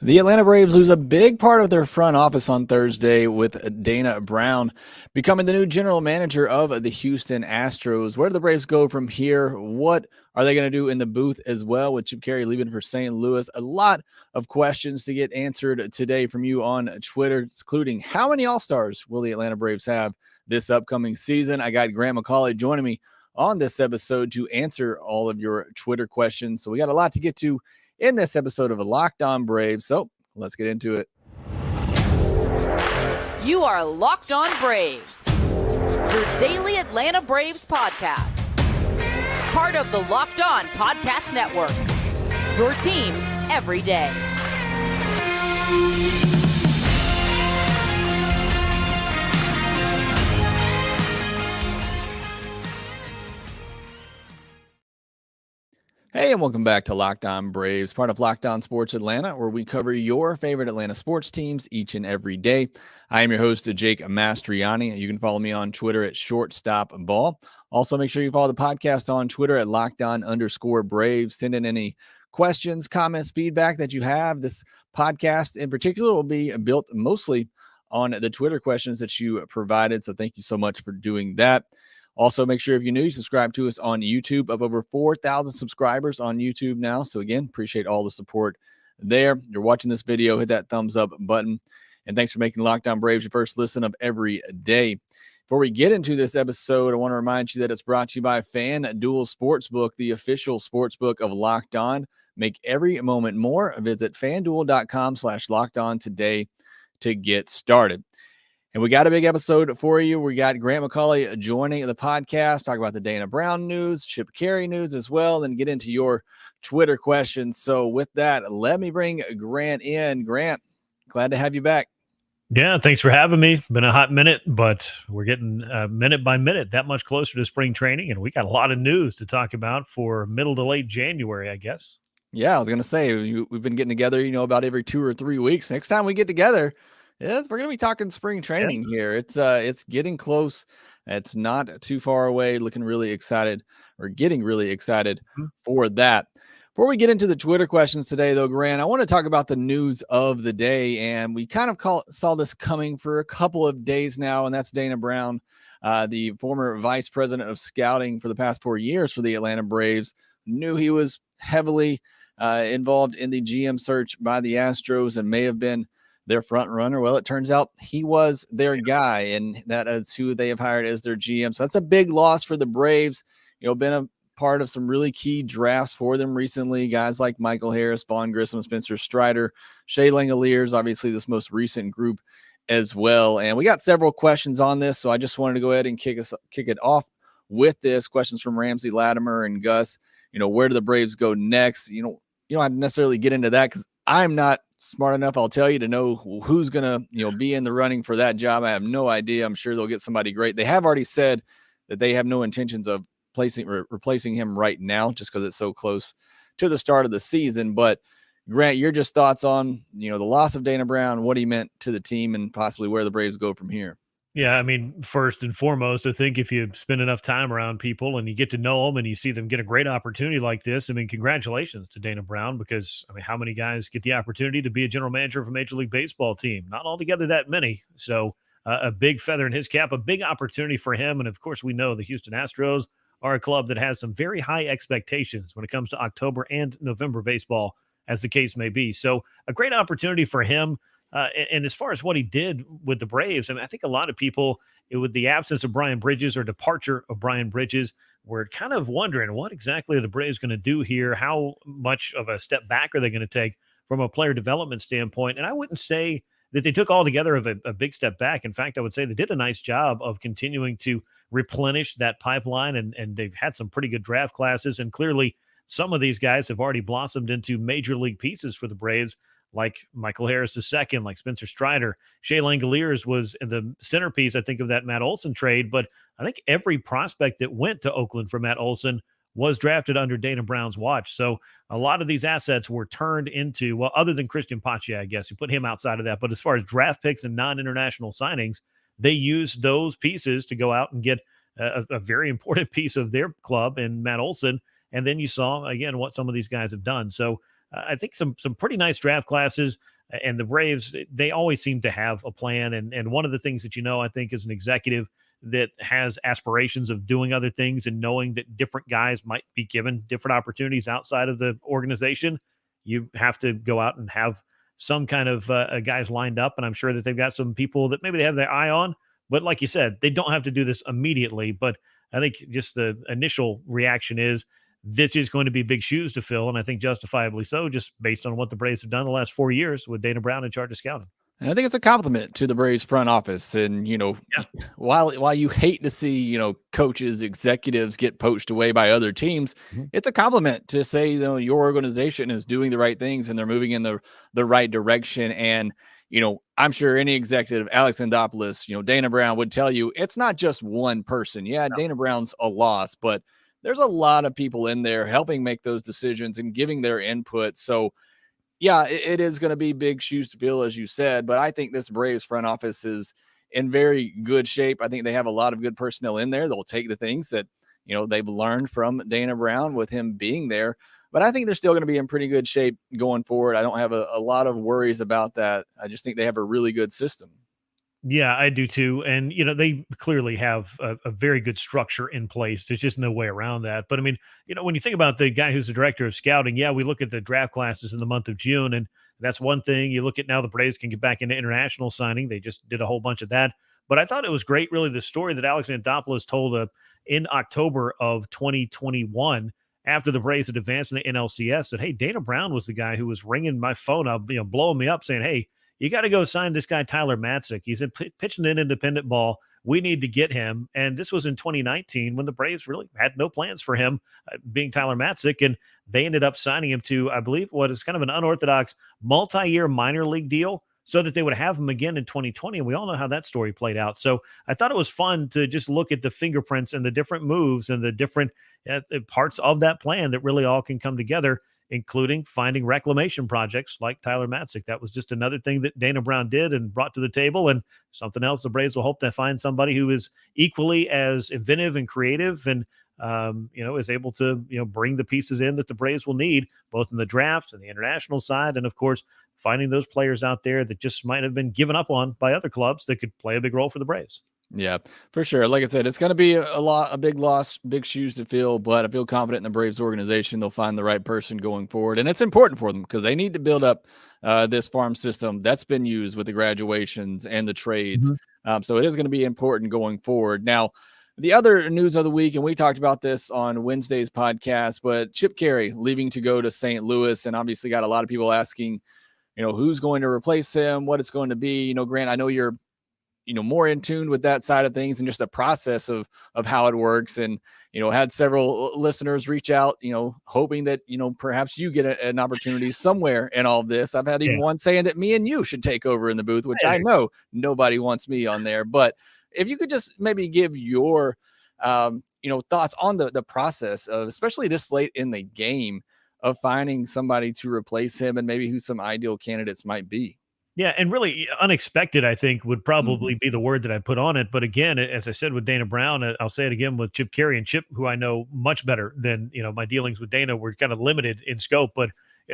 The Atlanta Braves lose a big part of their front office on Thursday with Dana Brown becoming the new general manager of the Houston Astros. Where do the Braves go from here? What are they going to do in the booth as well with Chip Carey leaving for St. Louis? A lot of questions to get answered today from you on Twitter, including how many All-Stars will the Atlanta Braves have this upcoming season? I got Grant McCauley joining me on this episode to answer all of your Twitter questions. So we got a lot to get to in this episode of Locked On Braves. So let's get into it. You are Locked On Braves, your daily Atlanta Braves podcast. Part of the Locked On Podcast Network, your team every day. Hey, and welcome back to Locked On Braves, part of Locked On Sports Atlanta, where we cover your favorite Atlanta sports teams each and every day. I am your host, Jake Mastriani. You can follow me on Twitter at ShortstopBall. Also, make sure you follow the podcast on Twitter at LockedOn_Braves. Send in any questions, comments, feedback that you have. This podcast in particular will be built mostly on the Twitter questions that you provided. So thank you so much for doing that. Also, make sure if you're new, you subscribe to us on YouTube. Of over 4,000 subscribers on YouTube now. So again, appreciate all the support there. You're watching this video, hit that thumbs up button. And thanks for making Locked On Braves your first listen of every day. Before we get into this episode, I want to remind you that it's brought to you by FanDuel Sportsbook, the official sportsbook of Locked On. Make every moment more. Visit FanDuel.com/LockedOn today to get started. And we got a big episode for you. We got Grant McCauley joining the podcast, talk about the Dana Brown news, Chip Carey news as well, and get into your Twitter questions. So with that, let me bring Grant in. Grant, glad to have you back. Yeah, thanks for having me. Been a hot minute, but we're getting minute by minute that much closer to spring training, and we got a lot of news to talk about for middle to late January, I guess. Yeah, I was going to say, we've been getting together, about every 2 or 3 weeks. Next time we get together, yes, we're going to be talking spring training here. It's getting close. It's not too far away. Getting really excited for that. Before we get into the Twitter questions today, though, Grant, I want to talk about the news of the day. And we kind of saw this coming for a couple of days now, and that's Dana Brown, the former vice president of scouting for the past 4 years for the Atlanta Braves, knew he was heavily involved in the GM search by the Astros and may have been their front runner. Well, it turns out he was their guy, and that is who they have hired as their GM. So that's a big loss for the Braves. Been a part of some really key drafts for them recently. Guys like Michael Harris, Vaughn Grissom, Spencer Strider, Shea Langoliers, obviously this most recent group as well. And we got several questions on this, so I just wanted to go ahead and kick it off with this. Questions from Ramsey Latimer and Gus. Where do the Braves go next? You don't necessarily get into that because I'm not smart enough, I'll tell you, to know who's going to, be in the running for that job. I have no idea. I'm sure they'll get somebody great. They have already said that they have no intentions of replacing him right now just because it's so close to the start of the season. But Grant, your just thoughts on, the loss of Dana Brown, what he meant to the team and possibly where the Braves go from here. Yeah, I mean, first and foremost, I think if you spend enough time around people and you get to know them and you see them get a great opportunity like this, I mean, congratulations to Dana Brown because, I mean, how many guys get the opportunity to be a general manager of a Major League Baseball team? Not altogether that many. So a big feather in his cap, a big opportunity for him. And, of course, we know the Houston Astros are a club that has some very high expectations when it comes to October and November baseball, as the case may be. So a great opportunity for him. And as far as what he did with the Braves, I mean, I think a lot of people, with the absence of Brian Bridges or departure of Brian Bridges, were kind of wondering what exactly are the Braves going to do here? How much of a step back are they going to take from a player development standpoint? And I wouldn't say that they took altogether of a big step back. In fact, I would say they did a nice job of continuing to replenish that pipeline, and they've had some pretty good draft classes. And clearly, some of these guys have already blossomed into major league pieces for the Braves, like Michael Harris II, like Spencer Strider. Shea Langoliers was in the centerpiece, I think, of that Matt Olson trade. But I think every prospect that went to Oakland for Matt Olson was drafted under Dana Brown's watch. So a lot of these assets were turned into, well, other than Christian Pache, I guess, you put him outside of that. But as far as draft picks and non-international signings, they used those pieces to go out and get a very important piece of their club in Matt Olson. And then you saw, again, what some of these guys have done. So I think some pretty nice draft classes. And the Braves, they always seem to have a plan. And one of the things that, I think as an executive that has aspirations of doing other things and knowing that different guys might be given different opportunities outside of the organization, you have to go out and have some kind of guys lined up. And I'm sure that they've got some people that maybe they have their eye on. But like you said, they don't have to do this immediately. But I think just the initial reaction is this is going to be big shoes to fill. And I think justifiably so, just based on what the Braves have done the last 4 years with Dana Brown in charge of scouting. And I think it's a compliment to the Braves front office. And, while you hate to see, coaches, executives get poached away by other teams, it's a compliment to say, your organization is doing the right things and they're moving in the right direction. And, I'm sure any executive, Alex Anthopoulos, Dana Brown would tell you it's not just one person. Yeah, no. Dana Brown's a loss, but there's a lot of people in there helping make those decisions and giving their input. So, yeah, it is going to be big shoes to fill, as you said, but I think this Braves front office is in very good shape. I think they have a lot of good personnel in there. They'll take the things that, they've learned from Dana Brown with him being there, but I think they're still going to be in pretty good shape going forward. I don't have a lot of worries about that. I just think they have a really good system. Yeah, I do too. And, they clearly have a very good structure in place. There's just no way around that. But I mean, when you think about the guy who's the director of scouting, yeah, we look at the draft classes in the month of June, and that's one thing. You look at now the Braves can get back into international signing. They just did a whole bunch of that. But I thought it was great, really, the story that Alex Anthopoulos told in October of 2021 after the Braves had advanced in the NLCS that, hey, Dana Brown was the guy who was ringing my phone up, blowing me up saying, hey, you got to go sign this guy, Tyler Matzik. He's pitching an independent ball. We need to get him. And this was in 2019 when the Braves really had no plans for him being Tyler Matzik. And they ended up signing him to, I believe, what is kind of an unorthodox multi-year minor league deal so that they would have him again in 2020. And we all know how that story played out. So I thought it was fun to just look at the fingerprints and the different moves and the different parts of that plan that really all can come together, including finding reclamation projects like Tyler Matzik. That was just another thing that Dana Brown did and brought to the table, and something else the Braves will hope to find somebody who is equally as inventive and creative and, is able to, bring the pieces in that the Braves will need, both in the drafts and the international side. And of course, finding those players out there that just might have been given up on by other clubs that could play a big role for the Braves. Yeah, for sure. Like I said, it's going to be a big loss, big shoes to fill, but I feel confident in the Braves organization. They'll find the right person going forward. And it's important for them because they need to build up this farm system that's been used with the graduations and the trades. So it is going to be important going forward. Now, the other news of the week, and we talked about this on Wednesday's podcast, but Chip Carey leaving to go to St. Louis, and obviously got a lot of people asking, who's going to replace him, what it's going to be. Grant, I know you're more in tune with that side of things and just the process of how it works. And, had several listeners reach out, hoping that, perhaps you get an opportunity somewhere in all of this. I've had even one saying that me and you should take over in the booth, which I know nobody wants me on there. But if you could just maybe give your, thoughts on the process of, especially this late in the game, of finding somebody to replace him and maybe who some ideal candidates might be. Yeah, and really unexpected, I think, would probably be the word that I put on it. But again, as I said with Dana Brown, I'll say it again with Chip Carey, and Chip, who I know much better than, my dealings with Dana were kind of limited in scope. But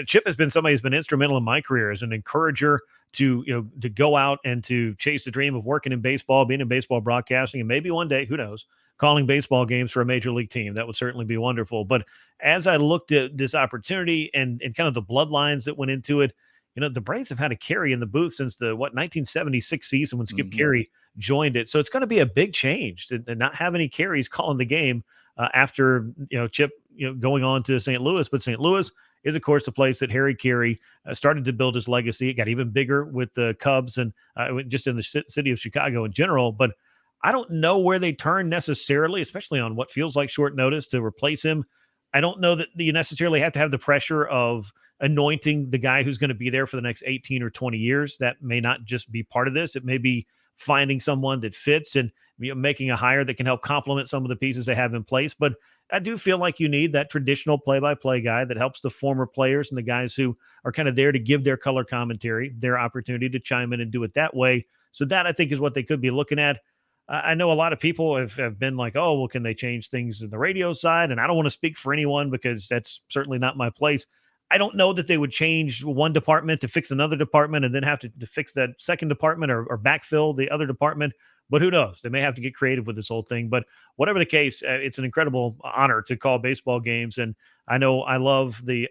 Chip has been somebody who's been instrumental in my career as an encourager to go out and to chase the dream of working in baseball, being in baseball broadcasting, and maybe one day, who knows, calling baseball games for a major league team. That would certainly be wonderful. But as I looked at this opportunity and kind of the bloodlines that went into it, the Braves have had a Carey in the booth since the 1976 season when Skip Carey joined it. So it's going to be a big change to not have any Careys calling the game after Chip going on to St. Louis. But St. Louis is, of course, the place that Harry Carey started to build his legacy. It got even bigger with the Cubs and just in the city of Chicago in general. But I don't know where they turn necessarily, especially on what feels like short notice to replace him. I don't know that you necessarily have to have the pressure of anointing the guy who's going to be there for the next 18 or 20 years. That may not just be part of this. It may be finding someone that fits and making a hire that can help complement some of the pieces they have in place. But I do feel like you need that traditional play-by-play guy that helps the former players and the guys who are kind of there to give their color commentary, their opportunity to chime in and do it that way. So that, I think, is what they could be looking at. I know a lot of people have been like, oh, well, can they change things in the radio side? And I don't want to speak for anyone because that's certainly not my place. I don't know that they would change one department to fix another department and then have to fix that second department or backfill the other department. But who knows? They may have to get creative with this whole thing. But whatever the case, it's an incredible honor to call baseball games. And I know I love the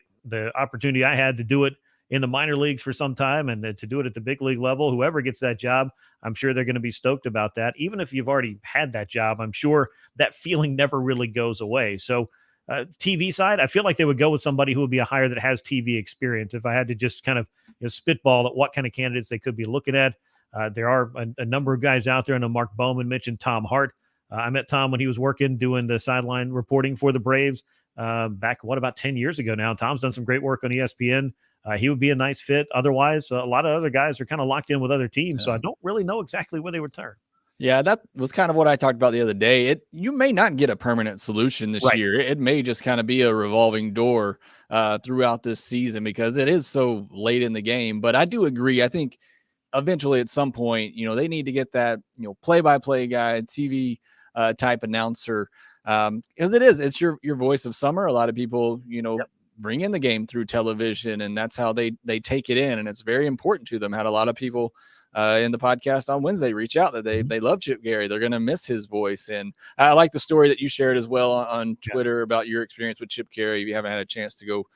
opportunity I had to do it in the minor leagues for some time and to do it at the big league level. Whoever gets that job, I'm sure they're going to be stoked about that. Even if you've already had that job, I'm sure that feeling never really goes away. So TV side, I feel like they would go with somebody who would be a hire that has TV experience. If I had to just kind of spitball at what kind of candidates they could be looking at, there are a number of guys out there. I know Mark Bowman mentioned Tom Hart. I met Tom when he was working doing the sideline reporting for the Braves back, about 10 years ago now. Tom's done some great work on ESPN. He would be a nice fit. Otherwise, a lot of other guys are kind of locked in with other teams, so I don't really know exactly where they would turn. Yeah, that was kind of what I talked about the other day. You may not get a permanent solution this year. It may just kind of be a revolving door throughout this season because it is so late in the game. But I do agree. I think eventually at some point, they need to get that, play-by-play guy, TV type announcer, because it's your voice of summer. A lot of people, bring in the game through television, and that's how they take it in. And it's very important to them. Had a lot of people in the podcast on Wednesday reach out that they love Chip Carey. They're going to miss his voice. And I like the story that you shared as well on Twitter about your experience with Chip Carey. If you haven't had a chance to go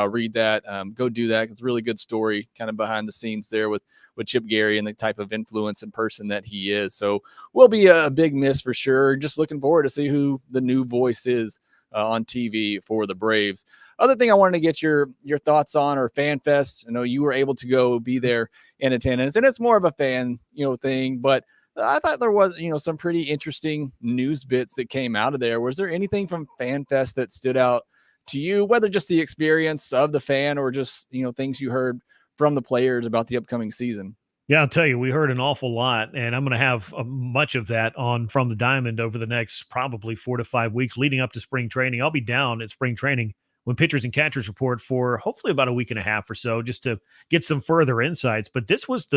read that, go do that. It's a really good story kind of behind the scenes there with Chip Carey and the type of influence and person that he is. So will be a big miss for sure. Just looking forward to see who the new voice is on TV for the Braves. Other thing I wanted to get your thoughts on are Fan Fest. I know you were able to go be there in attendance, and it's more of a fan, thing, but I thought there was, some pretty interesting news bits that came out of there. Was there anything from Fan Fest that stood out to you, whether just the experience of the fan or just, things you heard from the players about the upcoming season? Yeah, I'll tell you, we heard an awful lot, and I'm going to have much of that on From the Diamond over the next probably 4 to 5 weeks leading up to spring training. I'll be down at spring training when pitchers and catchers report for hopefully about a week and a half or so, just to get some further insights. But this was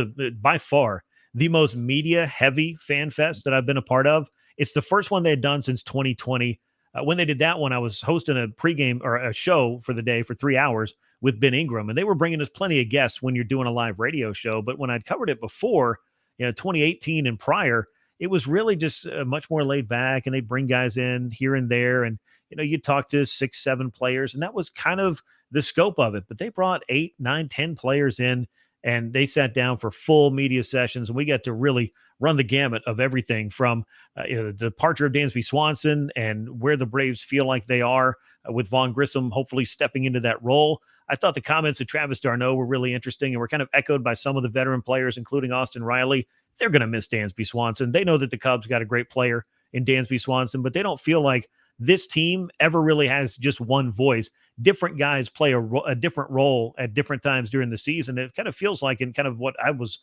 by far the most media-heavy Fan Fest that I've been a part of. It's the first one they had done since 2020. When they did that one, I was hosting a pregame or a show for the day for 3 hours with Ben Ingram, and they were bringing us plenty of guests when you're doing a live radio show. But when I'd covered it before, 2018 and prior, it was really just much more laid back, and they'd bring guys in here and there, and you'd talk to 6, 7 players, and that was kind of the scope of it. But they brought 8, 9, 10 players in, and they sat down for full media sessions, and we got to really run the gamut of everything from the departure of Dansby Swanson and where the Braves feel like they are with Vaughn Grissom hopefully stepping into that role. I thought the comments of Travis d'Arnaud were really interesting and were kind of echoed by some of the veteran players, including Austin Riley. They're going to miss Dansby Swanson. They know that the Cubs got a great player in Dansby Swanson, but they don't feel like this team ever really has just one voice. Different guys play a different role at different times during the season. It kind of feels like, and kind of what I was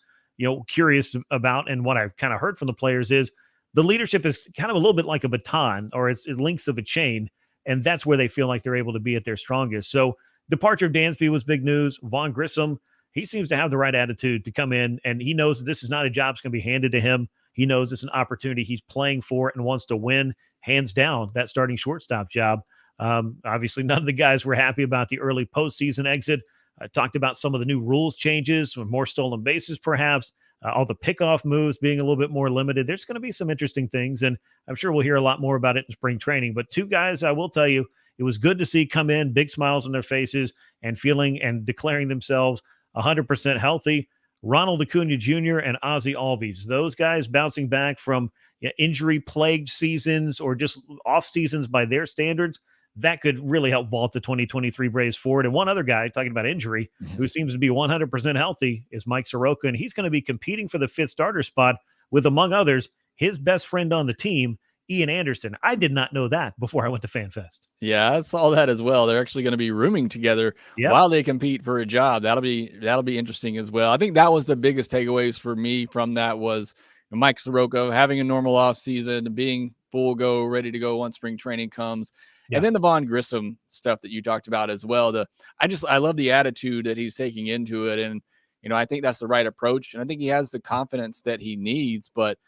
curious about and what I kind of heard from the players is the leadership is kind of a little bit like a baton, or it's links of a chain, and that's where they feel like they're able to be at their strongest. So departure of Dansby was big news. Vaughn Grissom, he seems to have the right attitude to come in, and he knows that this is not a job that's going to be handed to him. He knows it's an opportunity he's playing for and wants to win, hands down, that starting shortstop job. Obviously, none of the guys were happy about the early postseason exit. I talked about some of the new rules changes, more stolen bases, perhaps, all the pickoff moves being a little bit more limited. There's going to be some interesting things, and I'm sure we'll hear a lot more about it in spring training. But 2 guys, I will tell you, it was good to see come in, big smiles on their faces, and feeling and declaring themselves 100% healthy. Ronald Acuna Jr. and Ozzie Albies, those guys bouncing back from injury-plagued seasons or just off seasons by their standards, that could really help vault the 2023 Braves forward. And one other guy, talking about injury, who seems to be 100% healthy is Mike Soroka, and he's going to be competing for the 5th starter spot with, among others, his best friend on the team, Ian Anderson. I did not know that before I went to FanFest. Yeah, I saw that as well. They're actually going to be rooming together while they compete for a job. That'll be interesting as well. I think that was the biggest takeaways for me from that was Mike Soroka having a normal off season, being full go, ready to go once spring training comes. Yeah. And then the Vaughn Grissom stuff that you talked about as well. I love the attitude that he's taking into it. And, I think that's the right approach. And I think he has the confidence that he needs, but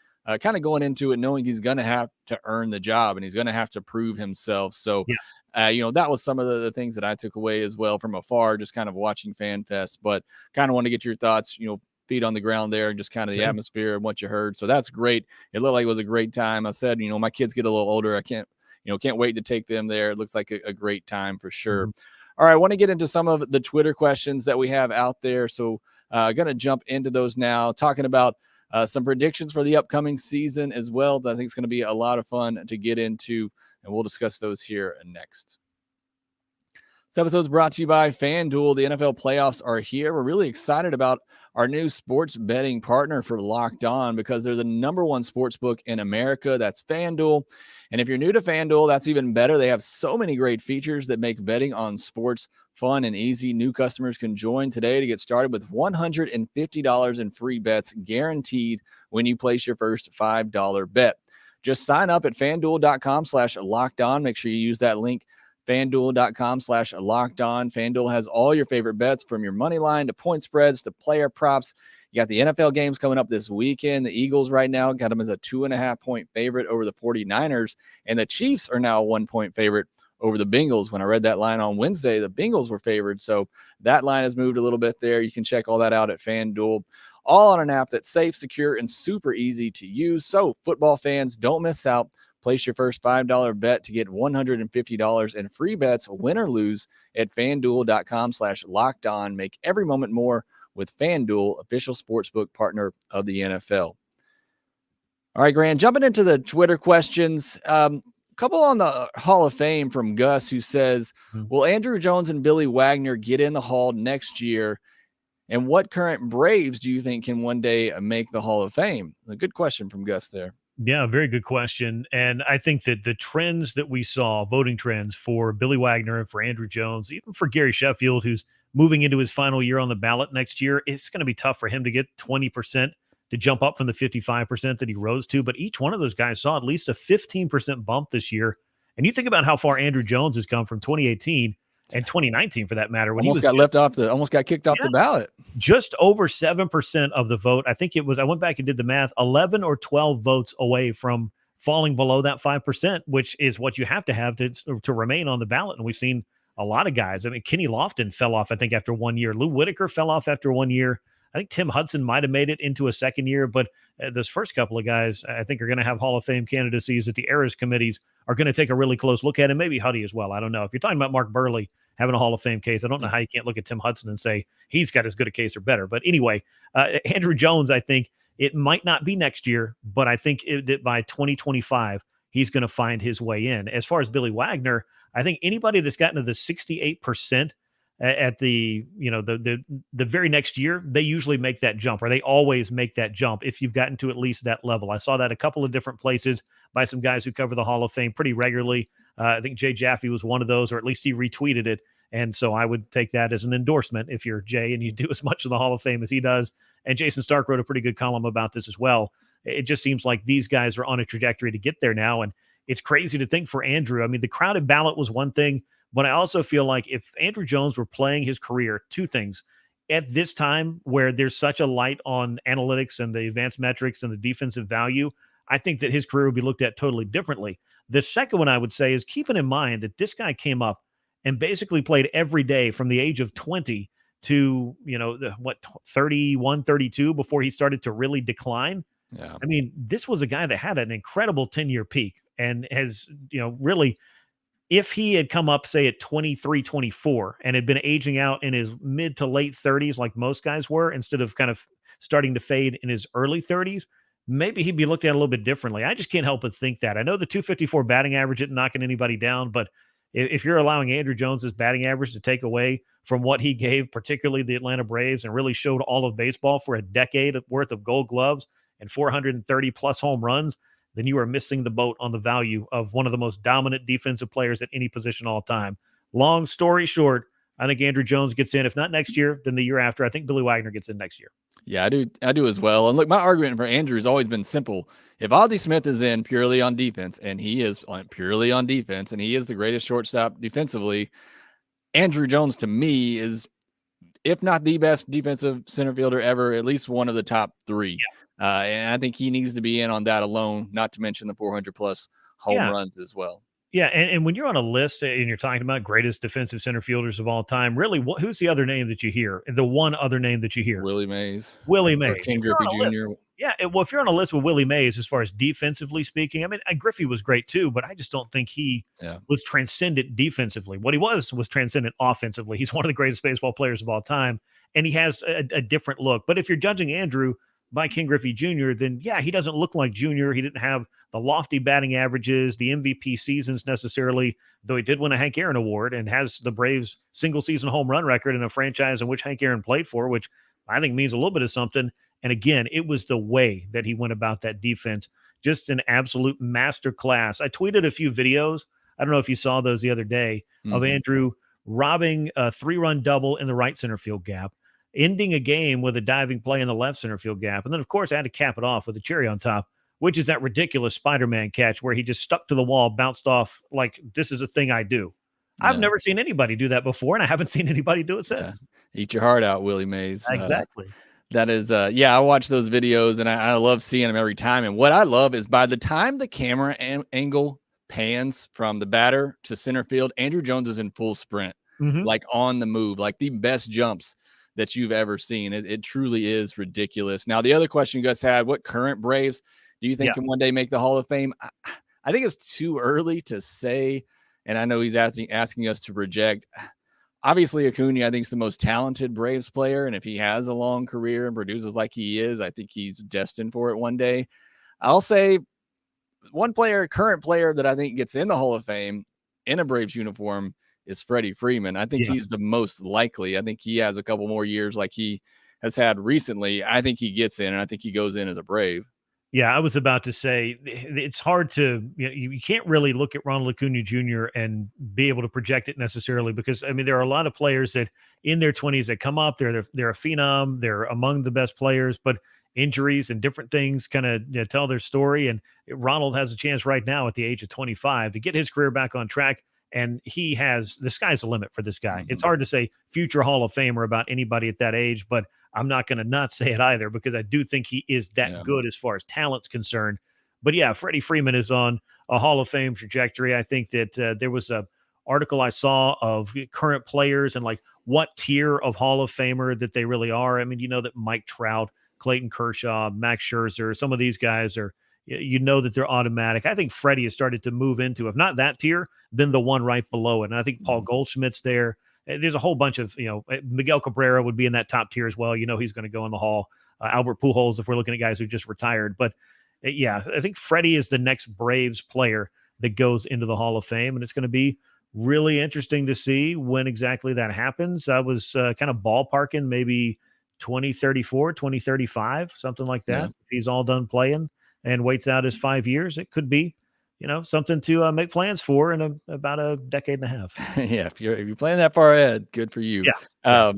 kind of going into it knowing he's going to have to earn the job and he's going to have to prove himself. So That was some of the things that I took away as well from afar, just kind of watching FanFest, but kind of want to get your thoughts, feet on the ground there, just kind of the atmosphere and what you heard. So that's great. It looked like it was a great time. I said, my kids get a little older. I can't wait to take them there. It looks like a great time for sure. All right, I want to get into some of the Twitter questions that we have out there. So going to jump into those now, talking about some predictions for the upcoming season as well. I think it's going to be a lot of fun to get into, and we'll discuss those here next. This episode is brought to you by FanDuel. The NFL playoffs are here. We're really excited about our new sports betting partner for Locked On because they're the #1 sports book in America. That's FanDuel. And if you're new to FanDuel, that's even better. They have so many great features that make betting on sports fun and easy. New customers can join today to get started with $150 in free bets guaranteed when you place your first $5 bet. Just sign up at FanDuel.com/lockedon. Make sure you use that link, FanDuel.com/lockedon. FanDuel has all your favorite bets from your money line to point spreads to player props. You got the NFL games coming up this weekend. The Eagles right now got them as a 2.5-point favorite over the 49ers, and the Chiefs are now a 1-point favorite over the Bengals. When I read that line on Wednesday, the Bengals were favored. So that line has moved a little bit there. You can check all that out at FanDuel, all on an app that's safe, secure, and super easy to use. So football fans, don't miss out. Place your first $5 bet to get $150 in free bets, win or lose, at FanDuel.com/lockedon. Make every moment more with FanDuel, official sportsbook partner of the NFL. All right, Grant, jumping into the Twitter questions. Couple on the Hall of Fame from Gus, who says, will Andrew Jones and Billy Wagner get in the Hall next year? And what current Braves do you think can one day make the Hall of Fame? A good question from Gus there. Yeah, very good question. And I think that the trends that we saw, voting trends for Billy Wagner and for Andrew Jones, even for Gary Sheffield, who's moving into his final year on the ballot next year, it's going to be tough for him to get 20% to jump up from the 55% that he rose to. But each one of those guys saw at least a 15% bump this year. And you think about how far Andrew Jones has come from 2018 and 2019, for that matter. When almost got kicked off the ballot. Just over 7% of the vote. I think it was, I went back and did the math, 11 or 12 votes away from falling below that 5%, which is what you have to remain on the ballot. And we've seen a lot of guys. I mean, Kenny Lofton fell off, I think, after 1 year. Lou Whitaker fell off after 1 year. I think Tim Hudson might have made it into a second year, but those first couple of guys, I think, are going to have Hall of Fame candidacies that the Eras committees are going to take a really close look at, and maybe Huddy as well. I don't know. If you're talking about Mark Burley having a Hall of Fame case, I don't know how you can't look at Tim Hudson and say he's got as good a case or better. But anyway, Andrew Jones, I think it might not be next year, but I think that by 2025, he's going to find his way in. As far as Billy Wagner, I think anybody that's gotten to the 68% at the very next year, they usually make that jump, or they always make that jump if you've gotten to at least that level. I saw that a couple of different places by some guys who cover the Hall of Fame pretty regularly. I think Jay Jaffe was one of those, or at least he retweeted it. And so I would take that as an endorsement if you're Jay and you do as much of the Hall of Fame as he does. And Jason Stark wrote a pretty good column about this as well. It just seems like these guys are on a trajectory to get there now. And it's crazy to think for Andrew. I mean, the crowded ballot was one thing, but I also feel like if Andrew Jones were playing his career, two things. At this time where there's such a light on analytics and the advanced metrics and the defensive value, I think that his career would be looked at totally differently. The second one I would say is keeping in mind that this guy came up and basically played every day from the age of 20 to, 31, 32 before he started to really decline. Yeah. I mean, this was a guy that had an incredible 10-year peak and has, really, if he had come up, say, at 23, 24 and had been aging out in his mid to late 30s like most guys were, instead of kind of starting to fade in his early 30s, maybe he'd be looked at a little bit differently. I just can't help but think that. I know the 254 batting average isn't knocking anybody down, but if you're allowing Andrew Jones's batting average to take away from what he gave, particularly the Atlanta Braves, and really showed all of baseball for a decade worth of Gold Gloves and 430 plus home runs, then you are missing the boat on the value of one of the most dominant defensive players at any position all time. Long story short, I think Andrew Jones gets in. If not next year, then the year after. I think Billy Wagner gets in next year. Yeah, I do as well. And look, my argument for Andrew has always been simple. If Ozzie Smith is in purely on defense, and he is purely on defense, and he is the greatest shortstop defensively, Andrew Jones to me is, if not the best defensive center fielder ever, at least one of the top three. Yeah. And I think he needs to be in on that alone, not to mention the 400 plus home runs as well. Yeah, and when you're on a list and you're talking about greatest defensive center fielders of all time, really, who's the other name that you hear? The one other name that you hear? Willie Mays, Willie or Mays. King If you're Griffey on a list, Jr. yeah, well, if you're on a list with Willie Mays as far as defensively speaking, I mean, Griffey was great too, but I just don't think he Yeah, was transcendent defensively. What he was transcendent offensively. He's one of the greatest baseball players of all time, and he has a different look. But if you're judging Andrew by King Griffey Jr., then yeah, he doesn't look like Jr. He didn't have the lofty batting averages, the MVP seasons necessarily, though he did win a Hank Aaron Award and has the Braves single season home run record in a franchise in which Hank Aaron played for, which I think means a little bit of something. And again, it was the way that he went about that defense, just an absolute master class. I tweeted a few videos. I don't know if you saw those the other day of Andrew robbing a 3-run double in the right center field gap, ending a game with a diving play in the left center field gap. And then, of course, I had to cap it off with a cherry on top, which is that ridiculous Spider-Man catch where he just stuck to the wall, bounced off like this is a thing I do. I've never seen anybody do that before, and I haven't seen anybody do it since. Eat your heart out, Willie Mays. Exactly. That is, I watch those videos and I love seeing them every time. And what I love is by the time the camera angle pans from the batter to center field, Andrew Jones is in full sprint, like on the move, like the best jumps that you've ever seen. It truly is ridiculous. Now, the other question you guys had, what current Braves do you think can one day make the Hall of Fame? I think it's too early to say. And I know he's asking us to project. Obviously, Acuna, I think, is the most talented Braves player. And if he has a long career and produces like he is, I think he's destined for it one day. I'll say one current player that I think gets in the Hall of Fame in a Braves uniform is Freddie Freeman. I think he's the most likely. I think he has a couple more years like he has had recently. I think he gets in, and I think he goes in as a Brave. Yeah, I was about to say it's hard to, you can't really look at Ronald Acuna Jr. and be able to project it necessarily because, I mean, there are a lot of players that in their 20s that come up, they're a phenom, they're among the best players, but injuries and different things kind of tell their story. And Ronald has a chance right now at the age of 25 to get his career back on track. And the sky's the limit for this guy. It's hard to say future Hall of Famer about anybody at that age, but I'm not going to not say it either because I do think he is that good as far as talent's concerned. But yeah, Freddie Freeman is on a Hall of Fame trajectory. I think that there was a article I saw of current players and like what tier of Hall of Famer that they really are. I mean, you know that Mike Trout, Clayton Kershaw, Max Scherzer, some of these guys are, you know that they're automatic. I think Freddie has started to move into, if not that tier, then the one right below it. And I think Paul Goldschmidt's there. There's a whole bunch of, Miguel Cabrera would be in that top tier as well. He's going to go in the Hall. Albert Pujols, if we're looking at guys who just retired. But yeah, I think Freddie is the next Braves player that goes into the Hall of Fame. And it's going to be really interesting to see when exactly that happens. I was kind of ballparking maybe 2034, 2035, something like that. If he's all done playing and waits out his 5 years, it could be, something to make plans for in about a decade and a half. Yeah, if you're playing that far ahead, good for you. Yeah.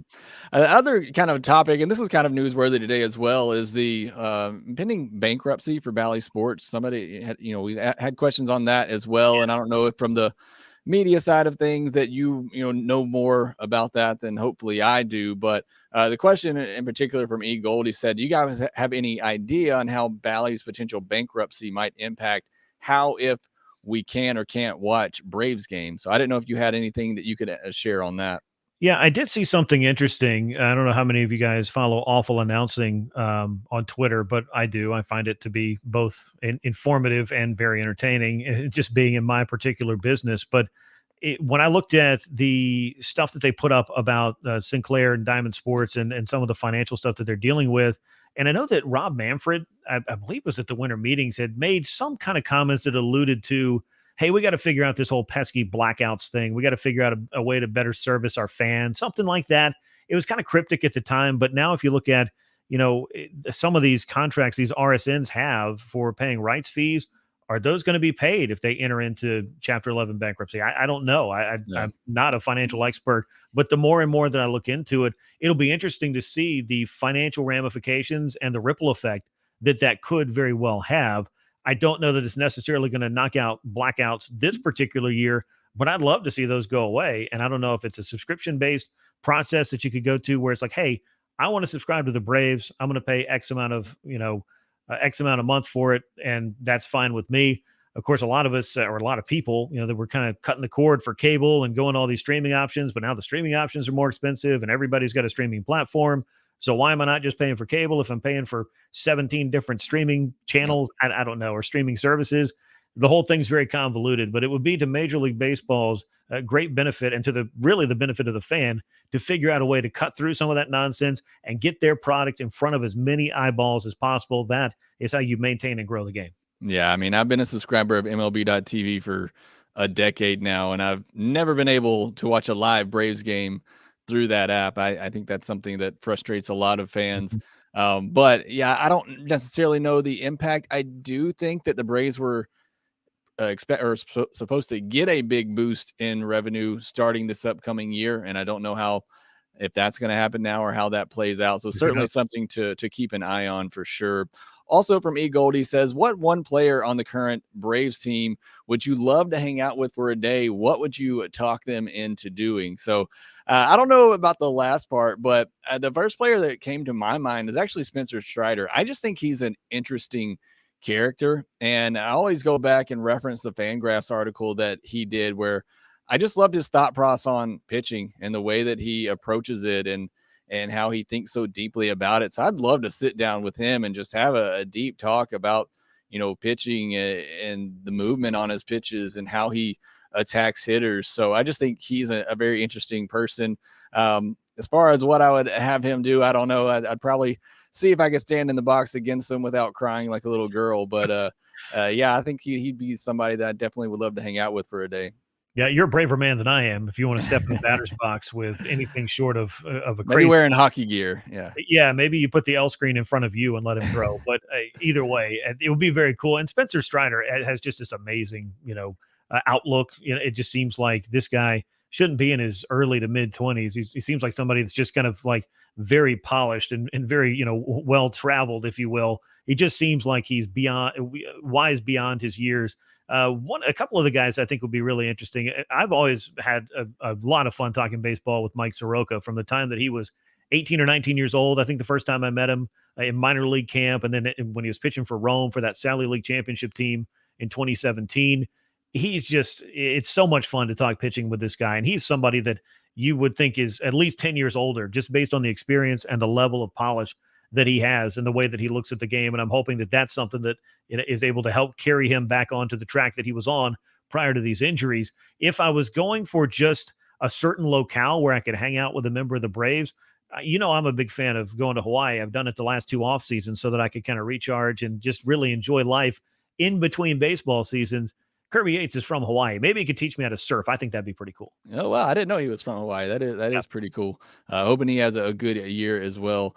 Other kind of topic, and this is kind of newsworthy today as well, is the pending bankruptcy for Bally Sports. Somebody had, we had questions on that as well, and I don't know if from the media side of things that you know more about that than hopefully I do. But the question in particular from E Gold, he said, "Do you guys have any idea on how Bally's potential bankruptcy might impact how if we can or can't watch Braves games?" So I didn't know if you had anything that you could share on that. Yeah, I did see something interesting. I don't know how many of you guys follow Awful Announcing on Twitter, but I do. I find it to be both informative and very entertaining, just being in my particular business. But when I looked at the stuff that they put up about Sinclair and Diamond Sports and some of the financial stuff that they're dealing with, and I know that Rob Manfred, I believe was at the winter meetings, had made some kind of comments that alluded to, hey, we got to figure out this whole pesky blackouts thing. We got to figure out a way to better service our fans, something like that. It was kind of cryptic at the time, but now if you look at, some of these contracts these RSNs have for paying rights fees, are those going to be paid if they enter into Chapter 11 bankruptcy? I don't know. I'm not a financial expert, but the more and more that I look into it, it'll be interesting to see the financial ramifications and the ripple effect that could very well have. I don't know that it's necessarily going to knock out blackouts this particular year, but I'd love to see those go away. And I don't know if it's a subscription-based process that you could go to where it's like, hey, I want to subscribe to the Braves. I'm going to pay X amount of, X amount a month for it, and that's fine with me. of course, a lot of us or a lot of people, that were kind of cutting the cord for cable and going to all these streaming options. But now the streaming options are more expensive and everybody's got a streaming platform. So why am I not just paying for cable if I'm paying for 17 different streaming channels? I don't know, or streaming services. The whole thing's very convoluted, but it would be to Major League Baseball's great benefit and to the benefit of the fan to figure out a way to cut through some of that nonsense and get their product in front of as many eyeballs as possible. That is how you maintain and grow the game. Yeah, I mean, I've been a subscriber of MLB.tv for a decade now, and I've never been able to watch a live Braves game through that app. I think that's something that frustrates a lot of fans. But yeah, I don't necessarily know the impact. I do think that the Braves were supposed to get a big boost in revenue starting this upcoming year, and I don't know if that's going to happen now or how that plays out. So certainly something to keep an eye on for sure. Also from E Goldie says, what one player on the current Braves team would you love to hang out with for a day? What would you talk them into doing? So I don't know about the last part, but the first player that came to my mind is actually Spencer Strider. I just think he's an interesting character. And I always go back and reference the Fangraphs article that he did where I just loved his thought process on pitching and the way that he approaches it and how he thinks so deeply about it. So I'd love to sit down with him and just have a deep talk about, pitching and the movement on his pitches and how he attacks hitters. So I just think he's a very interesting person. As far as what I would have him do, I don't know. I'd probably see if I could stand in the box against him without crying like a little girl. But yeah, I think he'd be somebody that I definitely would love to hang out with for a day. Yeah, you're a braver man than I am if you want to step in the batter's box with anything short of a maybe crazy wearing hockey gear. Yeah, maybe you put the L screen in front of you and let him throw. But either way, it would be very cool. And Spencer Strider has just this amazing, outlook. It just seems like this guy shouldn't be in his early to mid 20s. He seems like somebody that's just kind of like very polished and very, well traveled, if you will. He just seems like he's wise beyond his years. A couple of the guys I think would be really interesting. I've always had a lot of fun talking baseball with Mike Soroka from the time that he was 18 or 19 years old. I think the first time I met him in minor league camp, and then when he was pitching for Rome for that Sally League championship team in 2017, it's so much fun to talk pitching with this guy. And he's somebody that you would think is at least 10 years older, just based on the experience and the level of polish that he has and the way that he looks at the game. And I'm hoping that that's something that is able to help carry him back onto the track that he was on prior to these injuries. If I was going for just a certain locale where I could hang out with a member of the Braves, I'm a big fan of going to Hawaii. I've done it the last 2 off seasons so that I could kind of recharge and just really enjoy life in between baseball seasons. Kirby Yates is from Hawaii. Maybe he could teach me how to surf. I think that'd be pretty cool. Oh, wow. I didn't know he was from Hawaii. That is pretty cool. Hoping he has a good year as well.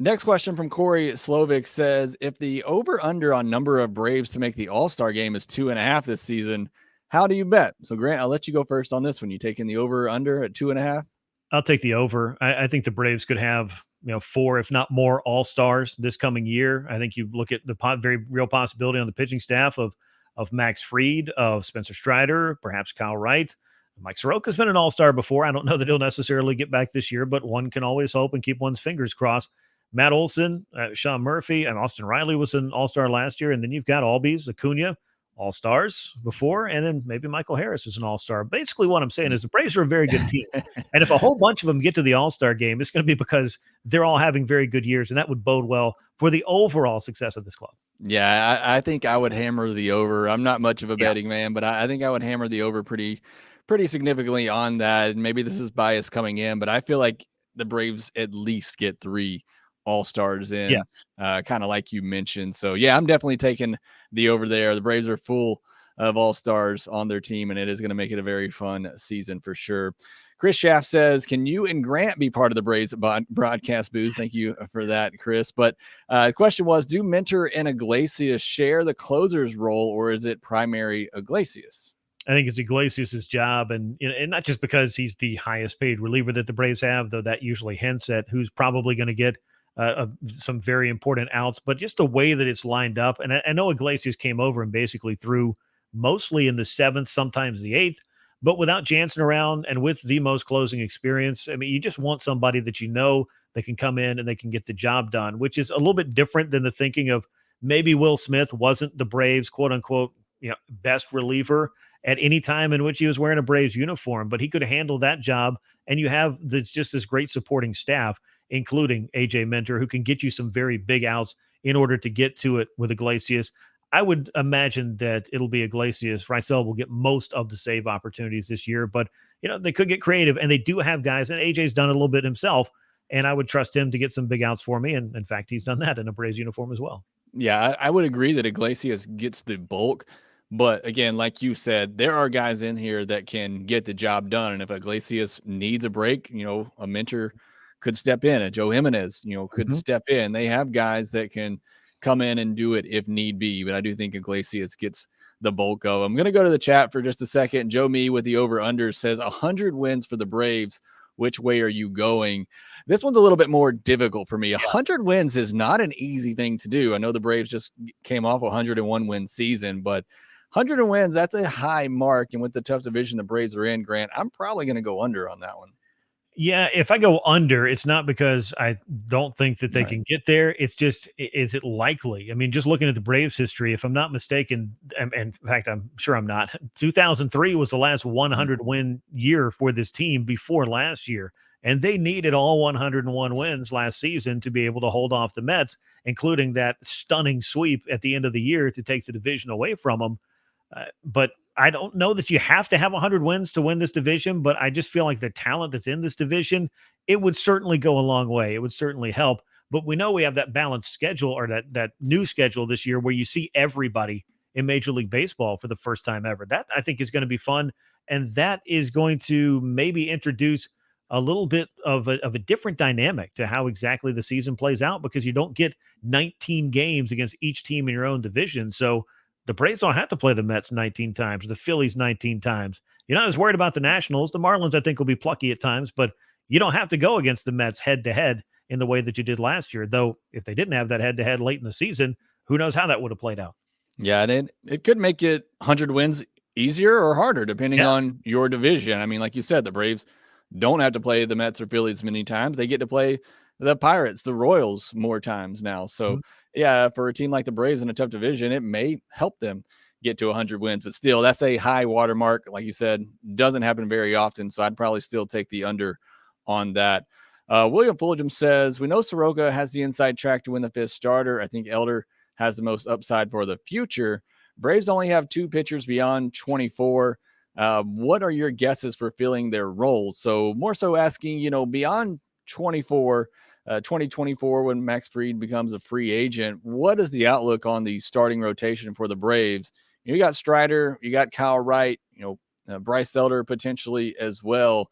Next question from Corey Slovic says, if the over-under on number of Braves to make the AllStar game is 2.5 this season, how do you bet? So, Grant, I'll let you go first on this one. You taking the over-under at 2.5? I'll take the over. I think the Braves could have 4, if not more, All-Stars this coming year. I think you look at the very real possibility on the pitching staff of Max Fried, of Spencer Strider, perhaps Kyle Wright. Mike Soroka's been an All-Star before. I don't know that he'll necessarily get back this year, but one can always hope and keep one's fingers crossed. Matt Olson, Sean Murphy, and Austin Riley was an All-Star last year. And then you've got Albies, Acuna, All-Stars before, and then maybe Michael Harris is an All-Star. Basically what I'm saying is the Braves are a very good team. And if a whole bunch of them get to the All-Star game, it's going to be because they're all having very good years, and that would bode well for the overall success of this club. Yeah, I think I would hammer the over. I'm not much of a betting man, but I think I would hammer the over pretty significantly on that. And maybe this is bias coming in, but I feel like the Braves at least get 3 All-Stars in, yes, kind of like you mentioned. So yeah, I'm definitely taking the over there. The Braves are full of All-Stars on their team, and it is going to make it a very fun season for sure. Chris Schaff says, can you and Grant be part of the Braves broadcast booth? Thank you for that, Chris. But the question was, do Minter and Iglesias share the closer's role, or is it primary Iglesias? I think it's Iglesias' job, and not just because he's the highest paid reliever that the Braves have, though that usually hints at who's probably going to get some very important outs, but just the way that it's lined up. And I know Iglesias came over and basically threw mostly in the 7th, sometimes the 8th, but without Jansen around and with the most closing experience. I mean, you just want somebody that that can come in and they can get the job done, which is a little bit different than the thinking of maybe Will Smith wasn't the Braves quote unquote, best reliever at any time in which he was wearing a Braves uniform, but he could handle that job. And you have just this great supporting staff, including AJ Minter, who can get you some very big outs in order to get to it with Iglesias. I would imagine that it'll be Iglesias. Rysel will get most of the save opportunities this year, but they could get creative, and they do have guys, and AJ's done it a little bit himself, and I would trust him to get some big outs for me. And in fact, he's done that in a Braves uniform as well. Yeah, I would agree that Iglesias gets the bulk. But again, like you said, there are guys in here that can get the job done. And if Iglesias needs a break, a mentor could step in. A Joe Jimenez, could step in. They have guys that can come in and do it if need be. But I do think Iglesias gets the bulk of. I'm going to go to the chat for just a second. Joe Me with the over-under says 100 wins for the Braves. Which way are you going? This one's a little bit more difficult for me. 100 wins is not an easy thing to do. I know the Braves just came off a 101 win season, but 100 wins, that's a high mark. And with the tough division the Braves are in, Grant, I'm probably going to go under on that one. Yeah, if I go under, it's not because I don't think that they can get there. It's just, is it likely? I mean, just looking at the Braves history, if I'm not mistaken, and in fact, I'm sure I'm not, 2003 was the last 100-win year for this team before last year. And they needed all 101 wins last season to be able to hold off the Mets, including that stunning sweep at the end of the year to take the division away from them. But I don't know that you have to have 100 wins to win this division, but I just feel like the talent that's in this division, it would certainly go a long way. It would certainly help. But we know we have that balanced schedule, or that new schedule this year, where you see everybody in Major League Baseball for the first time ever. That, I think, is going to be fun. And that is going to maybe introduce a little bit of a different dynamic to how exactly the season plays out, because you don't get 19 games against each team in your own division. So the Braves don't have to play the Mets 19 times, the Phillies 19 times. You're not as worried about the Nationals. The Marlins, I think, will be plucky at times, but you don't have to go against the Mets head-to-head in the way that you did last year. Though, if they didn't have that head-to-head late in the season, who knows how that would have played out. Yeah, and it could make it 100 wins easier or harder, depending on your division. I mean, like you said, the Braves don't have to play the Mets or Phillies many times. They get to play the Pirates, the Royals more times now. So, yeah, for a team like the Braves in a tough division, it may help them get to 100 wins. But still, that's a high watermark. Like you said, doesn't happen very often. So I'd probably still take the under on that. William Fulgham says, we know Soroka has the inside track to win the fifth starter. I think Elder has the most upside for the future. Braves only have two pitchers beyond 24. What are your guesses for filling their roles? So more so asking, beyond 2024, when Max Fried becomes a free agent, what is the outlook on the starting rotation for the Braves? You got Strider, you got Kyle Wright, Bryce Elder potentially as well.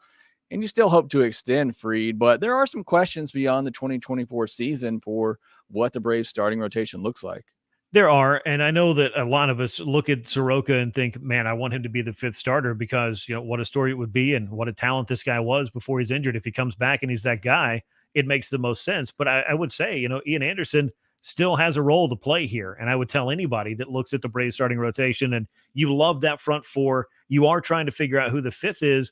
And you still hope to extend Fried, but there are some questions beyond the 2024 season for what the Braves starting rotation looks like. There are, and I know that a lot of us look at Soroka and think, man, I want him to be the fifth starter because, what a story it would be and what a talent this guy was before he's injured. If he comes back and he's that guy, it makes the most sense. But I would say, Ian Anderson still has a role to play here. And I would tell anybody that looks at the Braves starting rotation and you love that front four, you are trying to figure out who the fifth is,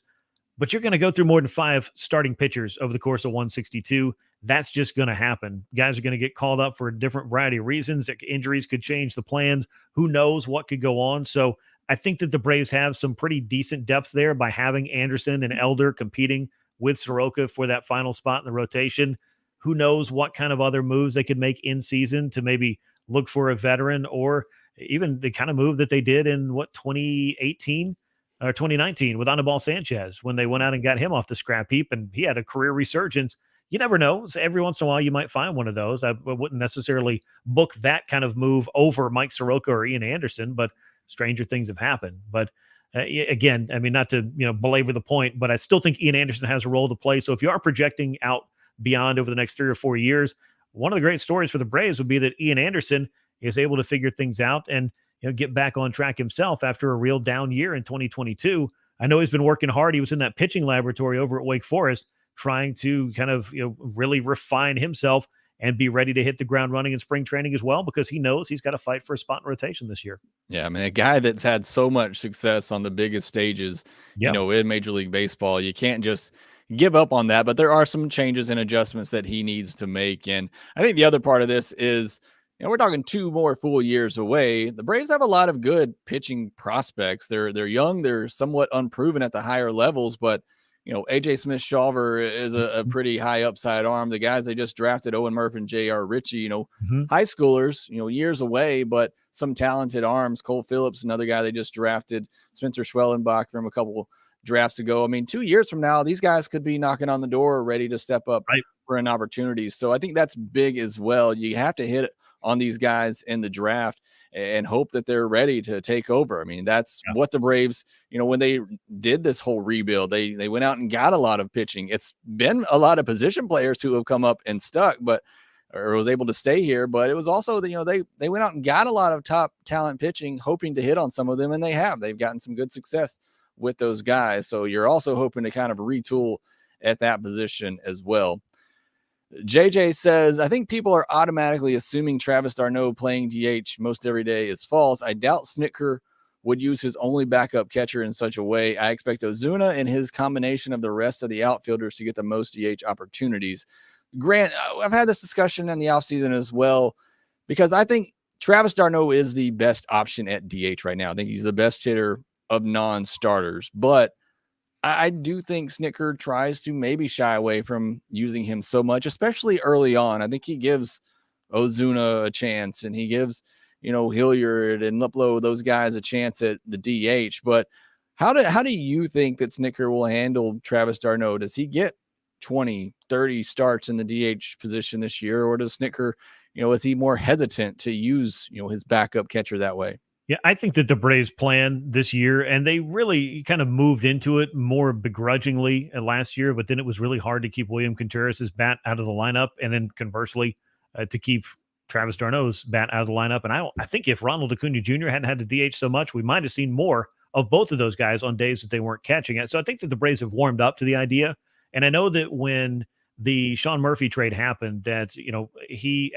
but you're going to go through more than 5 starting pitchers over the course of 162. That's just going to happen. Guys are going to get called up for a different variety of reasons. Injuries could change the plans. Who knows what could go on? So I think that the Braves have some pretty decent depth there by having Anderson and Elder competing with Soroka for that final spot in the rotation. Who knows what kind of other moves they could make in season to maybe look for a veteran, or even the kind of move that they did in 2018 or 2019 with Anibal Sanchez when they went out and got him off the scrap heap and he had a career resurgence. You never know. So every once in a while, you might find one of those. I wouldn't necessarily book that kind of move over Mike Soroka or Ian Anderson, but stranger things have happened. But again, I mean, not to belabor the point, but I still think Ian Anderson has a role to play. So if you are projecting out beyond over the next 3 or 4 years, one of the great stories for the Braves would be that Ian Anderson is able to figure things out and get back on track himself after a real down year in 2022. I know he's been working hard. He was in that pitching laboratory over at Wake Forest, trying to kind of really refine himself and be ready to hit the ground running in spring training as well, because he knows he's got to fight for a spot in rotation this year. Yeah, I mean, a guy that's had so much success on the biggest stages, in Major League Baseball, you can't just give up on that. But there are some changes and adjustments that he needs to make. And I think the other part of this is, we're talking 2 more full years away. The Braves have a lot of good pitching prospects. They're young, they're somewhat unproven at the higher levels, but AJ Smith-Shawver is a pretty high upside arm. The guys they just drafted, Owen Murphy and J.R. Ritchie, high schoolers, years away, but some talented arms. Cole Phillips, another guy they just drafted. Spencer Schwellenbach from a couple drafts ago. I mean, 2 years from now, these guys could be knocking on the door, ready to step up for an opportunity. So I think that's big as well. You have to hit on these guys in the draft and hope that they're ready to take over. I mean, that's what the Braves, when they did this whole rebuild, they went out and got a lot of pitching. It's been a lot of position players who have come up and stuck, or was able to stay here. But it was also that, they went out and got a lot of top talent pitching, hoping to hit on some of them. And they've gotten some good success with those guys. So you're also hoping to kind of retool at that position as well. JJ says, I think people are automatically assuming Travis d'Arnaud playing DH most every day is false. I doubt Snitker would use his only backup catcher in such a way. I expect Ozuna and his combination of the rest of the outfielders to get the most DH opportunities. Grant, I've had this discussion in the offseason as well, because I think Travis d'Arnaud is the best option at DH right now. I think he's the best hitter of non-starters, but I do think Snitker tries to maybe shy away from using him so much, especially early on. I think he gives Ozuna a chance, and he gives, Hilliard and Luplow, those guys, a chance at the DH. But how do you think that Snitker will handle Travis d'Arnaud? Does he get 20, 30 starts in the DH position this year, or does Snitker, is he more hesitant to use, his backup catcher that way? Yeah, I think that the Braves plan this year, and they really kind of moved into it more begrudgingly last year, but then it was really hard to keep William Contreras' bat out of the lineup, and then conversely, to keep Travis d'Arnaud's bat out of the lineup. And I think if Ronald Acuna Jr. hadn't had to DH so much, we might have seen more of both of those guys on days that they weren't catching it. So I think that the Braves have warmed up to the idea. And I know that when the Sean Murphy trade happened, that,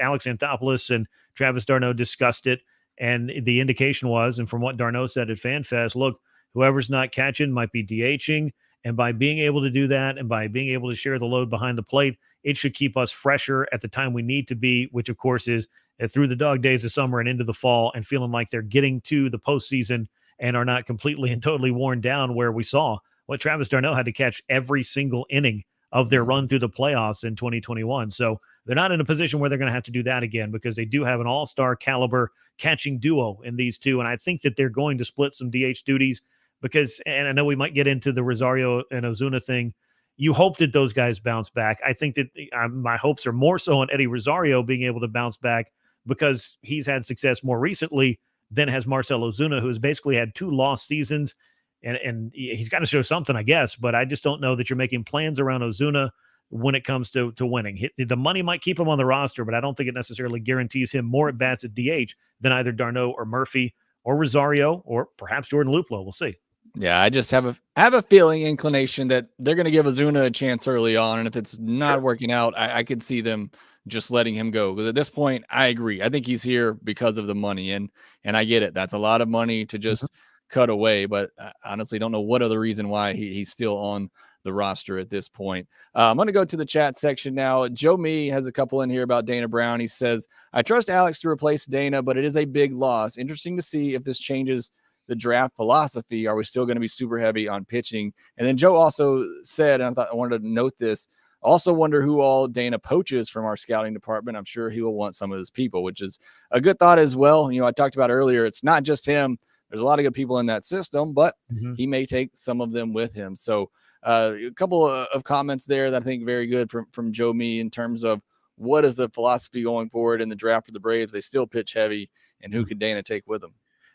Alex Anthopoulos and Travis d'Arnaud discussed it. And the indication was, and from what d'Arnaud said at FanFest, look, whoever's not catching might be DHing. And by being able to do that and by being able to share the load behind the plate, it should keep us fresher at the time we need to be, which, of course, is through the dog days of summer and into the fall, and feeling like they're getting to the postseason and are not completely and totally worn down, where we saw what Travis d'Arnaud had to catch every single inning of their run through the playoffs in 2021. So they're not in a position where they're going to have to do that again, because they do have an all-star caliber catching duo in these two. And I think that they're going to split some DH duties because, and I know we might get into the Rosario and Ozuna thing. You hope that those guys bounce back. I think that my hopes are more so on Eddie Rosario being able to bounce back, because he's had success more recently than has Marcell Ozuna, who has basically had 2 lost seasons. And he's got to show something, I guess. But I just don't know that you're making plans around Ozuna when it comes to winning. The money might keep him on the roster, but I don't think it necessarily guarantees him more at-bats at DH than either d'Arnaud or Murphy or Rosario or perhaps Jordan Luplow. We'll see. Yeah, I just have a feeling, inclination that they're going to give Ozuna a chance early on, and if it's not working out, I could see them just letting him go. Because at this point, I agree. I think he's here because of the money, and I get it. That's a lot of money to just cut away, but I honestly don't know what other reason why he's still on the roster at this point. I'm going to go to the chat section now. Joe Me has a couple in here about Dana Brown. He says, I trust Alex to replace Dana, but it is a big loss. Interesting to see if this changes the draft philosophy. Are we still going to be super heavy on pitching? And then Joe also said, and I wanted to note this, also wonder who all Dana poaches from our scouting department. I'm sure he will want some of his people, which is a good thought as well. I talked about earlier, it's not just him. There's a lot of good people in that system, but he may take some of them with him. So a couple of comments there that I think very good from Joe Me in terms of what is the philosophy going forward in the draft for the Braves. They still pitch heavy, and who could Dana take with them?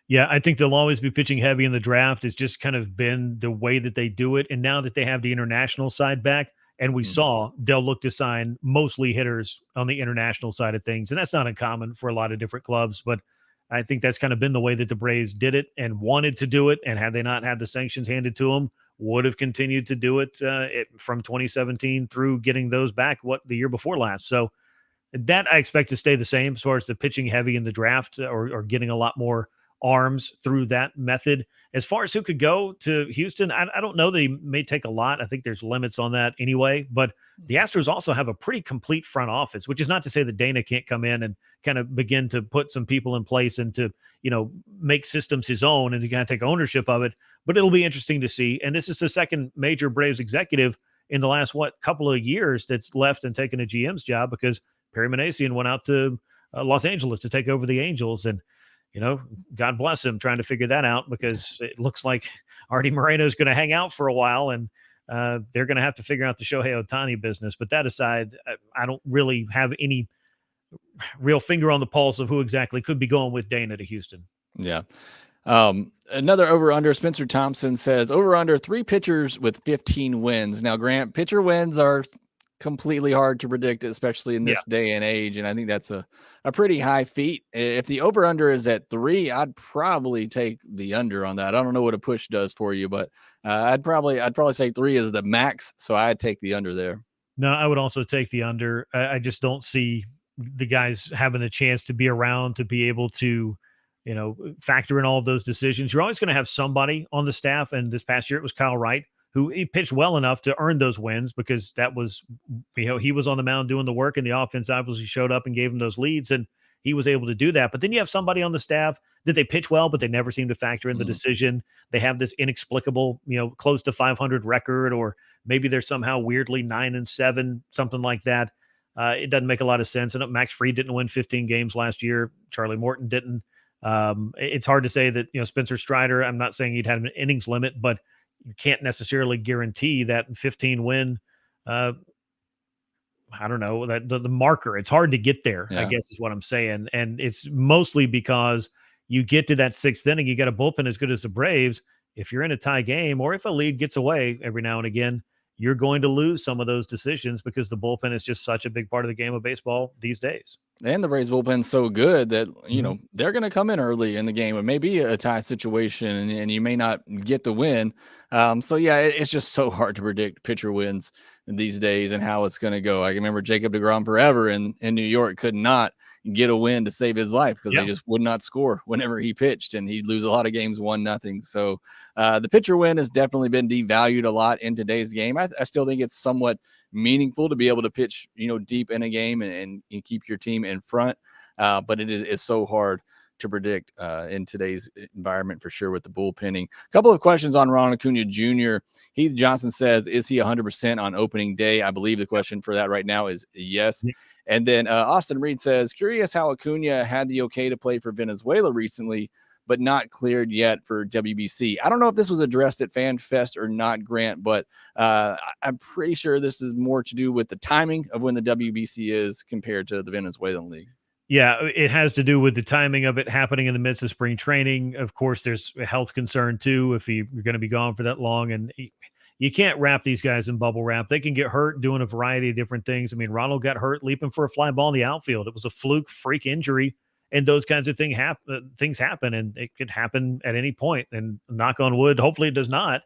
Yeah, I think they'll always be pitching heavy in the draft. It's just kind of been the way that they do it. And now that they have the international side back, and we saw they'll look to sign mostly hitters on the international side of things. And that's not uncommon for a lot of different clubs, but I think that's kind of been the way that the Braves did it and wanted to do it. And had they not had the sanctions handed to them, would have continued to do it from 2017 through getting those back the year before last. So that I expect to stay the same as far as the pitching heavy in the draft or getting a lot more arms through that method. As far as who could go to Houston, I don't know that he may take a lot. I think there's limits on that anyway. But the Astros also have a pretty complete front office, which is not to say that Dana can't come in and kind of begin to put some people in place and to, make systems his own and to kind of take ownership of it. But it'll be interesting to see. And this is the second major Braves executive in the last, couple of years that's left and taken a GM's job, because Perry Minasian went out to Los Angeles to take over the Angels. And, God bless him trying to figure that out, because it looks like Artie Moreno is going to hang out for a while, and they're going to have to figure out the Shohei Ohtani business. But that aside, I don't really have any real finger on the pulse of who exactly could be going with Dana to Houston. Yeah. Another over-under, Spencer Thompson says, over-under 3 pitchers with 15 wins. Now, Grant, pitcher wins are completely hard to predict, especially in this day and age, and I think that's a pretty high feat. If the over-under is at 3, I'd probably take the under on that. I don't know what a push does for you, but I'd probably say 3 is the max, so I'd take the under there. No, I would also take the under. I just don't see the guys having a chance to be around to be able to, factor in all of those decisions. You're always going to have somebody on the staff, and this past year it was Kyle Wright, who he pitched well enough to earn those wins, because that was, he was on the mound doing the work, and the offense obviously showed up and gave him those leads, and he was able to do that. But then you have somebody on the staff that they pitch well, but they never seem to factor in the decision. They have this inexplicable, close to 500 record, or maybe they're somehow weirdly 9-7, something like that. It doesn't make a lot of sense. And Max Fried didn't win 15 games last year. Charlie Morton didn't. It's hard to say that, Spencer Strider, I'm not saying he'd have an innings limit, but you can't necessarily guarantee that 15 win. I don't know, that the marker. It's hard to get there, I guess is what I'm saying. And it's mostly because you get to that 6th inning, you got a bullpen as good as the Braves. If you're in a tie game, or if a lead gets away every now and again, you're going to lose some of those decisions, because the bullpen is just such a big part of the game of baseball these days. And the Braves bullpen's so good that, they're going to come in early in the game. It may be a tie situation, and you may not get the win. It's just so hard to predict pitcher wins these days and how it's going to go. I remember Jacob deGrom forever in New York could not get a win to save his life, because they just would not score whenever he pitched, and he'd lose a lot of games 1-0. So the pitcher win has definitely been devalued a lot in today's game. I still think it's somewhat meaningful to be able to pitch, deep in a game and keep your team in front. But it is so hard to predict in today's environment, for sure, with the bullpenning. A couple of questions on Ronald Acuna Jr. Heath Johnson says, is he 100% on opening day? I believe the question for that right now is yes. And then Austin Reed says, curious how Acuna had the okay to play for Venezuela recently, but not cleared yet for WBC. I don't know if this was addressed at FanFest or not, Grant, but I'm pretty sure this is more to do with the timing of when the WBC is compared to the Venezuelan League. Yeah, it has to do with the timing of it happening in the midst of spring training. Of course, there's a health concern too, if you're going to be gone for that long. And you can't wrap these guys in bubble wrap. They can get hurt doing a variety of different things. I mean, Ronald got hurt leaping for a fly ball in the outfield. It was a fluke freak injury, and those kinds of things happen, and it could happen at any point. And knock on wood, hopefully it does not.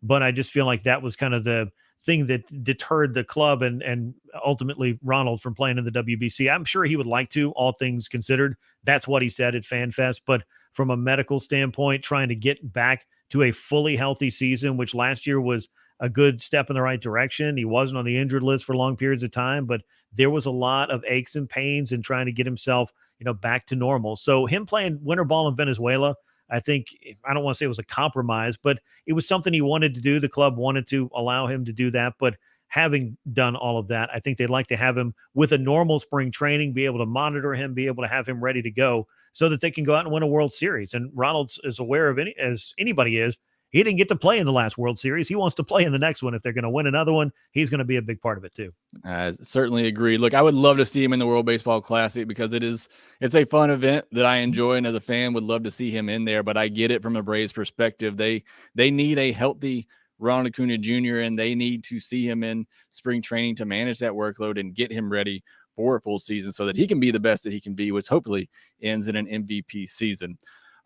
But I just feel like that was kind of the thing that deterred the club and ultimately Ronald from playing in the WBC. I'm sure he would like to, all things considered. That's what he said at FanFest. But from a medical standpoint, trying to get back to a fully healthy season, which last year was a good step in the right direction. He wasn't on the injured list for long periods of time, but there was a lot of aches and pains and trying to get himself, back to normal. So him playing winter ball in Venezuela, I think, I don't want to say it was a compromise, but it was something he wanted to do. The club wanted to allow him to do that. But having done all of that, I think they'd like to have him with a normal spring training, be able to monitor him, be able to have him ready to go so that they can go out and win a World Series. And Ronald's is aware of as anybody is, he didn't get to play in the last World Series. He wants to play in the next one. If they're going to win another one, he's going to be a big part of it too. I certainly agree. Look, I would love to see him in the World Baseball Classic, because it's a fun event that I enjoy, and as a fan would love to see him in there. But I get it from a Braves perspective. They need a healthy Ronald Acuna Jr., and they need to see him in spring training to manage that workload and get him ready for a full season so that he can be the best that he can be, which hopefully ends in an MVP season.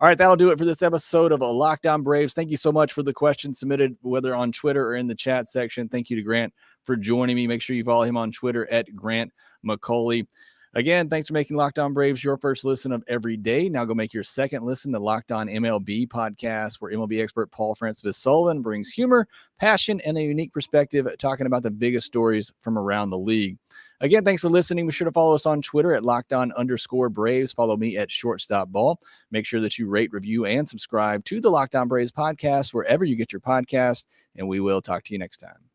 All right, that'll do it for this episode of Locked On Braves. Thank you so much for the questions submitted, whether on Twitter or in the chat section. Thank you to Grant for joining me. Make sure you follow him on Twitter at Grant McCauley. Again, thanks for making Locked On Braves your first listen of every day. Now go make your second listen to Locked On MLB podcast, where MLB expert Paul Francis Sullivan brings humor, passion, and a unique perspective talking about the biggest stories from around the league. Again, thanks for listening. Be sure to follow us on Twitter at LockedOn_Braves. Follow me at ShortstopBall. Make sure that you rate, review, and subscribe to the Locked On Braves podcast wherever you get your podcast, and we will talk to you next time.